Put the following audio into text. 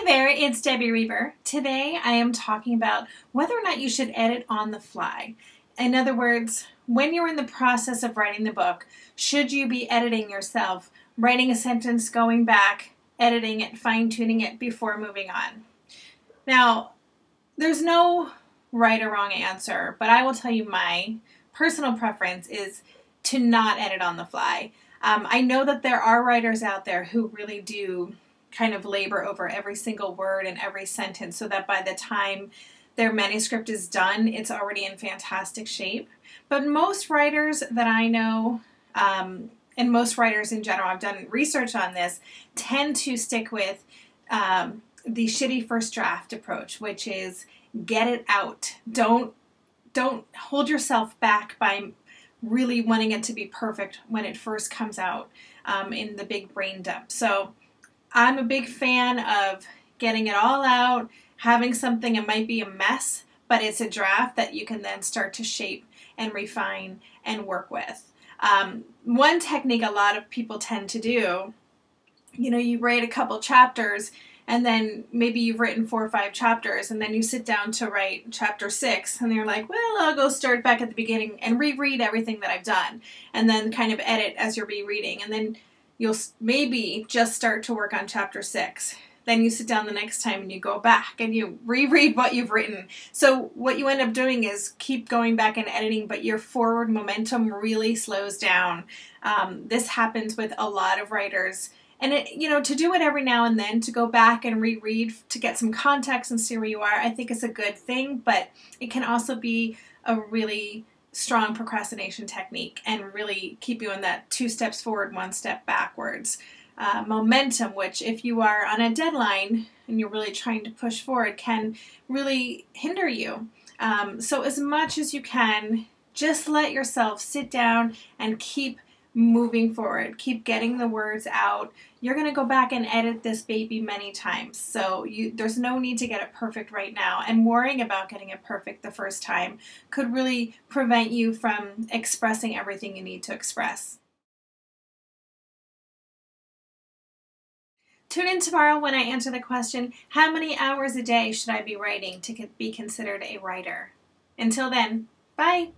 Hey there, it's Debbie Reber. Today I am talking about whether or not you should edit on the fly. In other words, when you're in the process of writing the book, should you be editing yourself, writing a sentence, going back, editing it, fine-tuning it before moving on? Now, there's no right or wrong answer, but I will tell you my personal preference is to not edit on the fly. I know that there are writers out there who really do kind of labor over every single word and every sentence so that by the time their manuscript is done, it's already in fantastic shape. But most writers that I know, and most writers in general, I've done research on this, tend to stick with the shitty first draft approach, which is get it out. Don't hold yourself back by really wanting it to be perfect when it first comes out in the big brain dump. So I'm a big fan of getting it all out, having something, it might be a mess, but it's a draft that you can then start to shape and refine and work with. One technique a lot of people tend to do, you write a couple chapters and then maybe you've written 4 or 5 chapters and then you sit down to write chapter 6 and you're like, well, I'll go start back at the beginning and reread everything that I've done and then kind of edit as you're rereading, and then you'll maybe just start to work on chapter 6. Then you sit down the next time and you go back and you reread what you've written. So what you end up doing is keep going back and editing, but your forward momentum really slows down. This happens with a lot of writers. And to do it every now and then, to go back and reread to get some context and see where you are, I think is a good thing, but it can also be a really strong procrastination technique and really keep you in that 2 steps forward, 1 step backwards. Momentum, which if you are on a deadline and you're really trying to push forward, can really hinder you. So as much as you can, just let yourself sit down and keep moving forward. Keep getting the words out. You're going to go back and edit this baby many times. So there's no need to get it perfect right now. And worrying about getting it perfect the first time could really prevent you from expressing everything you need to express. Tune in tomorrow when I answer the question, how many hours a day should I be writing to be considered a writer? Until then, bye!